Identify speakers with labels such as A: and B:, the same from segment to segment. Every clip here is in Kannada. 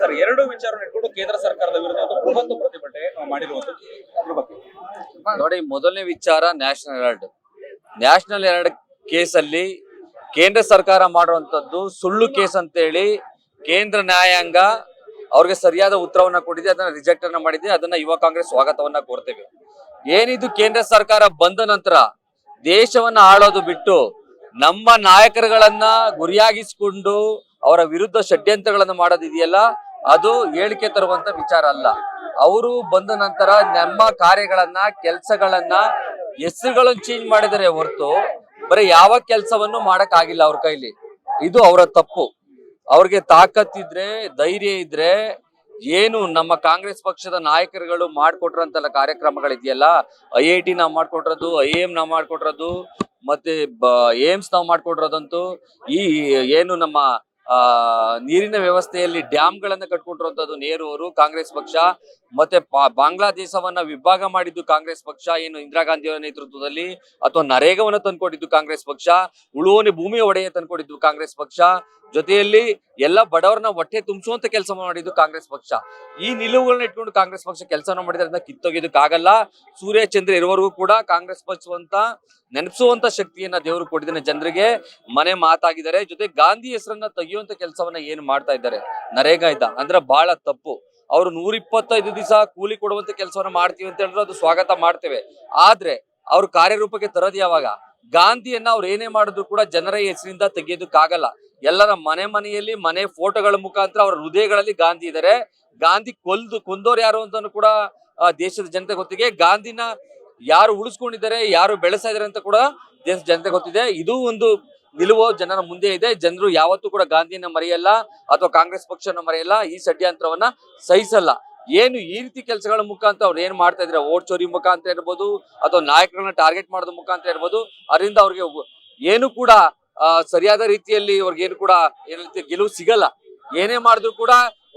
A: ಸರ್, ಎರಡು ವಿಚಾರವನ್ನು ಇಟ್ಕೊಂಡು ಕೇಂದ್ರ ಸರ್ಕಾರದ ವಿರುದ್ಧ ಒಂದು ಬೃಹತ್ ಪ್ರತಿಭಟನೆ ಮಾಡಿರುವಂತದ್ದು ಅದ್ರ ಬಗ್ಗೆ
B: ನೋಡಿ, ಮೊದಲನೇ ವಿಚಾರ ನ್ಯಾಷನಲ್ ಹೆರಾಲ್ಡ್ ಕೇಸಲ್ಲಿ ಕೇಂದ್ರ ಸರ್ಕಾರ ಮಾಡುವಂತದ್ದು ಸುಳ್ಳು ಕೇಸ್ ಅಂತೇಳಿ ಕೇಂದ್ರ ನ್ಯಾಯಾಂಗ ಅವ್ರಿಗೆ ಸರಿಯಾದ ಉತ್ತರವನ್ನ ಕೊಟ್ಟಿದೆ. ಅದನ್ನ ರಿಜೆಕ್ಟ್ ಅನ್ನ ಮಾಡಿದೆ. ಅದನ್ನ ಯುವ ಕಾಂಗ್ರೆಸ್ ಸ್ವಾಗತವನ್ನ ಕೋರ್ತೇವೆ. ಏನಿದು ಕೇಂದ್ರ ಸರ್ಕಾರ ಬಂದ ನಂತರ ದೇಶವನ್ನ ಆಳೋದು ಬಿಟ್ಟು ನಮ್ಮ ನಾಯಕರುಗಳನ್ನ ಗುರಿಯಾಗಿಸಿಕೊಂಡು ಅವರ ವಿರುದ್ಧ ಷಡ್ಯಂತ್ರಗಳನ್ನ ಮಾಡೋದಿದೆಯಲ್ಲ, ಅದು ಹೇಳಿಕೆ ತರುವಂತ ವಿಚಾರ ಅಲ್ಲ. ಅವರು ಬಂದ ನಂತರ ನಮ್ಮ ಕಾರ್ಯಗಳನ್ನ, ಕೆಲಸಗಳನ್ನ, ಹೆಸರುಗಳನ್ನು ಚೇಂಜ್ ಮಾಡಿದರೆ ಹೊರತು ಬರೀ ಯಾವ ಕೆಲಸವನ್ನು ಮಾಡಕ್ ಆಗಿಲ್ಲ ಅವ್ರ ಕೈಲಿ. ಇದು ಅವರ ತಪ್ಪು. ಅವ್ರಿಗೆ ತಾಕತ್ತಿದ್ರೆ, ಧೈರ್ಯ ಇದ್ರೆ, ಏನು ನಮ್ಮ ಕಾಂಗ್ರೆಸ್ ಪಕ್ಷದ ನಾಯಕರುಗಳು ಮಾಡ್ಕೊಟ್ರಂತಲ್ಲ ಕಾರ್ಯಕ್ರಮಗಳಿದೆಯಲ್ಲ, IIT ನಾವ್ ಮಾಡ್ಕೊಟ್ರದು, IIM ನಾವ್ ಮಾಡ್ಕೊಟ್ರದು, ಮತ್ತೆ ಏಮ್ಸ್ ನಾವ್ ಮಾಡ್ಕೊಟ್ರದಂತೂ, ಈ ಏನು ನಮ್ಮ ನೀರಿನ ವ್ಯವಸ್ಥೆಯಲ್ಲಿ ಡ್ಯಾಮ್ ಗಳನ್ನ ಕಟ್ಕೊಂಡಿರುವಂತದ್ದು ನೆಹರು ಅವರು, ಕಾಂಗ್ರೆಸ್ ಪಕ್ಷ. ಮತ್ತೆ ಬಾಂಗ್ಲಾದೇಶವನ್ನ ವಿಭಾಗ ಮಾಡಿದ್ದು ಕಾಂಗ್ರೆಸ್ ಪಕ್ಷ, ಏನು ಇಂದಿರಾ ಗಾಂಧಿ ಅವರ ನೇತೃತ್ವದಲ್ಲಿ. ಅಥವಾ ನರೇಗಾವನ್ನ ತಂದ್ಕೊಟ್ಟಿದ್ದು ಕಾಂಗ್ರೆಸ್ ಪಕ್ಷ, ಉಳುವನೆ ಭೂಮಿ ಒಡೆಯ ತಂದ್ಕೊಟ್ಟಿದ್ದು ಕಾಂಗ್ರೆಸ್ ಪಕ್ಷ. ಜೊತೆಯಲ್ಲಿ ಎಲ್ಲ ಬಡವರನ್ನ ಹೊಟ್ಟೆ ತುಂಬಿಸುವಂತ ಕೆಲಸ ಮಾಡಿದ್ದು ಕಾಂಗ್ರೆಸ್ ಪಕ್ಷ. ಈ ನಿಲುವುಗಳನ್ನ ಇಟ್ಕೊಂಡು ಕಾಂಗ್ರೆಸ್ ಪಕ್ಷ ಕೆಲಸನ ಮಾಡಿದ್ರೆ ಅದನ್ನ ಕಿತ್ತೊಗೆದಕ್ಕಾಗಲ್ಲ. ಸೂರ್ಯ ಚಂದ್ರ ಇರುವವರೆಗೂ ಕೂಡ ಕಾಂಗ್ರೆಸ್ ಪಕ್ಷವಂತ ನೆನಪಿಸುವಂತ ಶಕ್ತಿಯನ್ನ ದೇವರು ಕೊಟ್ಟಿದ್ದಾನೆ ಜನರಿಗೆ. ಮನೆ ಮಾತಾಗಿದ್ದಾರೆ. ಜೊತೆ ಗಾಂಧಿ ಹೆಸರನ್ನ ತೆಗೆಯುವಂತ ಕೆಲಸವನ್ನ ಏನು ಮಾಡ್ತಾ ಇದ್ದಾರೆ ನರೇಗಾ ಇದ್ದ ಅಂದ್ರೆ ಬಹಳ ತಪ್ಪು. ಅವರು 125 ದಿವಸ ಕೂಲಿ ಕೊಡುವಂತ ಕೆಲಸವನ್ನ ಮಾಡ್ತೀವಿ ಅಂತ ಹೇಳಿದ್ರೆ ಅದು ಸ್ವಾಗತ ಮಾಡ್ತೇವೆ. ಆದ್ರೆ ಅವ್ರ ಕಾರ್ಯರೂಪಕ್ಕೆ ತರೋದು ಯಾವಾಗ? ಗಾಂಧಿಯನ್ನ ಅವ್ರು ಏನೇ ಮಾಡಿದ್ರು ಕೂಡ ಜನರ ಹೆಸರಿಂದ ತೆಗೆಯೋದಕ್ಕಾಗಲ್ಲ. ಎಲ್ಲರ ಮನೆಯಲ್ಲಿ ಮನೆ ಫೋಟೋಗಳ ಮುಖಾಂತರ ಅವರ ಹೃದಯಗಳಲ್ಲಿ ಗಾಂಧಿ ಇದ್ದಾರೆ. ಗಾಂಧಿ ಕೊಂದೋರು ಯಾರು ಅಂತಾನು ಕೂಡ ದೇಶದ ಜನತೆ ಗೊತ್ತಿಗೆ. ಗಾಂಧಿನ ಯಾರು ಉಳಿಸ್ಕೊಂಡಿದ್ದಾರೆ, ಯಾರು ಬೆಳೆಸ್ತಾ ಇದಾರೆ ಅಂತ ಕೂಡ ದೇಶದ ಜನತೆ ಗೊತ್ತಿದೆ. ಇದು ಒಂದು ನಿಲುವು ಜನರ ಮುಂದೆ ಇದೆ. ಜನರು ಯಾವತ್ತೂ ಕೂಡ ಗಾಂಧಿಯನ್ನ ಮರೆಯಲ್ಲ ಅಥವಾ ಕಾಂಗ್ರೆಸ್ ಪಕ್ಷನ ಮರೆಯಲ್ಲ. ಈ ಷಡ್ಯಂತ್ರವನ್ನ ಸಹಿಸಲ್ಲ. ಏನು ಈ ರೀತಿ ಕೆಲಸಗಳ ಮುಖಾಂತರ ಅವ್ರು ಏನ್ ಮಾಡ್ತಾ ಇದ್ರೆ, ಓಟ್ ಚೋರಿ ಮುಖಾಂತರ ಇರ್ಬೋದು ಅಥವಾ ನಾಯಕರನ್ನ ಟಾರ್ಗೆಟ್ ಮಾಡೋದ್ ಮುಖಾಂತರ ಇರ್ಬೋದು, ಅದರಿಂದ ಅವ್ರಿಗೆ ಏನು ಕೂಡ ಸರಿಯಾದ ರೀತಿಯಲ್ಲಿ ಅವ್ರಿಗೇನು ಕೂಡ ಗೆಲುವು ಸಿಗಲ್ಲ. ಏನೇ ಮಾಡಿದ್ರು ಕೂಡ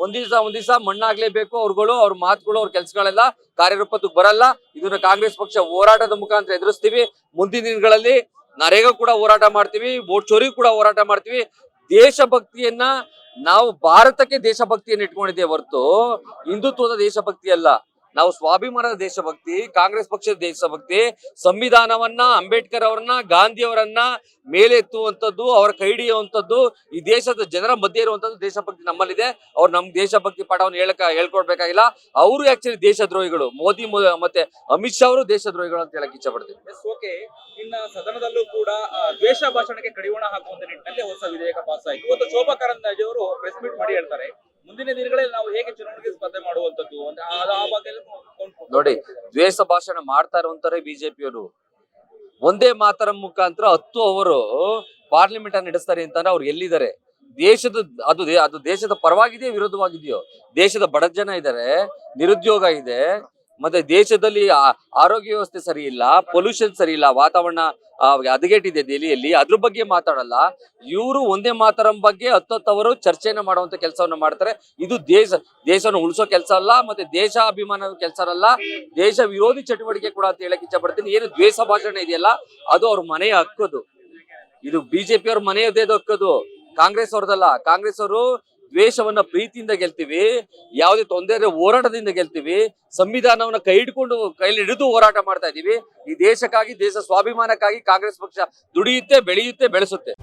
B: ಒಂದ್ ದಿವಸ ಮಣ್ಣಾಗ್ಲೇಬೇಕು. ಅವ್ರ ಮಾತುಗಳು, ಅವ್ರ ಕೆಲಸಗಳೆಲ್ಲ ಕಾರ್ಯರೂಪಕ್ಕೆ ಬರಲ್ಲ. ಇದನ್ನ ಕಾಂಗ್ರೆಸ್ ಪಕ್ಷ ಹೋರಾಟದ ಮುಖಾಂತರ ಎದುರಿಸ್ತೀವಿ. ಮುಂದಿನ ದಿನಗಳಲ್ಲಿ ನರೇಗಾ ಕೂಡ ಹೋರಾಟ ಮಾಡ್ತೀವಿ, ವೋಟ್ ಚೋರಿ ಕೂಡ ಹೋರಾಟ ಮಾಡ್ತೀವಿ. ದೇಶಭಕ್ತಿಯನ್ನ ನಾವು ಭಾರತಕ್ಕೆ ದೇಶಭಕ್ತಿಯನ್ನು ಇಟ್ಕೊಂಡಿದ್ದೇವೆ ಹೊರತು ಹಿಂದುತ್ವದ ದೇಶಭಕ್ತಿ ಅಲ್ಲ. ನಾವು ಸ್ವಾಭಿಮಾನದ ದೇಶಭಕ್ತಿ, ಕಾಂಗ್ರೆಸ್ ಪಕ್ಷದ ದೇಶಭಕ್ತಿ. ಸಂವಿಧಾನವನ್ನ, ಅಂಬೇಡ್ಕರ್ ಅವರನ್ನ, ಗಾಂಧಿ ಅವರನ್ನ ಮೇಲೆ ಎತ್ತುವಂಥದ್ದು, ಅವರ ಕೈ ಹಿಡಿಯುವಂಥದ್ದು, ಈ ದೇಶದ ಜನರ ಮಧ್ಯೆ ಇರುವಂತದ್ದು ದೇಶಭಕ್ತಿ ನಮ್ಮಲ್ಲಿದೆ. ಅವ್ರು ನಮ್ ದೇಶಭಕ್ತಿ ಪಾಠವನ್ನು ಹೇಳ್ಕೊಡ್ಬೇಕಾಗಿಲ್ಲ. ಅವರು ಆಕ್ಚುಲಿ ದೇಶದ್ರೋಹಿಗಳು. ಮೋದಿ ಮತ್ತೆ ಅಮಿತ್ ಶಾ ಅವರು ದೇಶದ್ರೋಹಿಗಳು ಅಂತ ಹೇಳಕ್ ಇಚ್ಛೆ ಪಡ್ತೀವಿ.
A: ಓಕೆ, ಇನ್ನ ಸದನದಲ್ಲೂ ಕೂಡ ದ್ವೇಷ ಭಾಷಣಕ್ಕೆ ಕಡಿವಾಣ ಹಾಕುವಂತ ನಿಟ್ಟಿನಲ್ಲಿ ಹೊಸ ವಿಧೇಯಕ ಪಾಸ್ ಆಯಿತು. ಇವತ್ತು ಶೋಭಾ ಕರಂದ್ಲಾಜೆ ಅವರು ಪ್ರೆಸ್ ಮೀಟ್ ಮಾಡಿ ಹೇಳ್ತಾರೆ, ಮುಂದಿನ ದಿನಗಳಲ್ಲಿ ನಾವು ಹೇಗೆ ಚುನಾವಣೆಗೆ ಸ್ಪರ್ಧೆ ಮಾಡುವಂತದ್ದು ಅಂತ. ಆ ಬಗ್ಗೆ
B: ನೋಡಿ, ದ್ವೇಷ ಭಾಷಣ ಮಾಡ್ತಾ ಇರುವಂತಾರೆ ಬಿಜೆಪಿಯವರು. ಒಂದೇ ಮಾತರ ಮುಖಾಂತರ 10 ಅವರು ಪಾರ್ಲಿಮೆಂಟ್ ಅನ್ನು ನಡೆಸ್ತಾರೆ ಅಂತಂದ್ರೆ ಅವ್ರು ಎಲ್ಲಿದ್ದಾರೆ? ಅದು ದೇಶದ ಪರವಾಗಿದೆಯೋ ವಿರೋಧವಾಗಿದೆಯೋ? ದೇಶದ ಬಡ ಜನ ಇದ್ದಾರೆ, ನಿರುದ್ಯೋಗ ಇದೆ, ಮತ್ತೆ ದೇಶದಲ್ಲಿ ಆರೋಗ್ಯ ವ್ಯವಸ್ಥೆ ಸರಿ ಇಲ್ಲ, ಪೊಲ್ಯೂಷನ್ ಸರಿ ಇಲ್ಲ, ವಾತಾವರಣ ಹದಗೆಟ್ಟಿದೆ ದೆಹಲಿಯಲ್ಲಿ. ಅದ್ರ ಬಗ್ಗೆ ಮಾತಾಡಲ್ಲ ಇವರು. ಒಂದೇ ಮಾತರಂ ಬಗ್ಗೆ 10 ಅವರು ಚರ್ಚೆಯನ್ನ ಮಾಡುವಂತ ಕೆಲಸವನ್ನ ಮಾಡ್ತಾರೆ. ಇದು ದೇಶವನ್ನು ಉಳಿಸೋ ಕೆಲಸ ಅಲ್ಲ, ಮತ್ತೆ ದೇಶಾಭಿಮಾನದ ಕೆಲಸ ಅಲ್ಲ, ದೇಶ ವಿರೋಧಿ ಚಟುವಟಿಕೆ ಕೂಡ ಅಂತ ಹೇಳಕ್ ಇಚ್ಛೆ ಪಡ್ತೀನಿ. ಏನು ದ್ವೇಷ ಭಾಷಣ ಇದೆಯಲ್ಲ, ಅದು ಅವ್ರ ಮನೆಯ ಹಕ್ಕದು. ಇದು ಬಿಜೆಪಿ ಅವ್ರ ಮನೆಯದೇ ಹಕ್ಕದು, ಕಾಂಗ್ರೆಸ್ ಅವ್ರದಲ್ಲ. ಕಾಂಗ್ರೆಸ್ ಅವರು ದ್ವೇಷವನ್ನ ಪ್ರೀತಿಯಿಂದ ಗೆಲ್ತೀವಿ, ಯಾವುದೇ ತೊಂದರೆ ಹೋರಾಟದಿಂದ ಗೆಲ್ತೀವಿ. ಸಂವಿಧಾನವನ್ನ ಕೈಲಿ ಹಿಡಿದು ಹೋರಾಟ ಮಾಡ್ತಾ ಇದೀವಿ. ಈ ದೇಶಕ್ಕಾಗಿ, ದೇಶ ಸ್ವಾಭಿಮಾನಕ್ಕಾಗಿ ಕಾಂಗ್ರೆಸ್ ಪಕ್ಷ ದುಡಿಯುತ್ತೆ, ಬೆಳೆಯುತ್ತೆ, ಬೆಳೆಸುತ್ತೆ.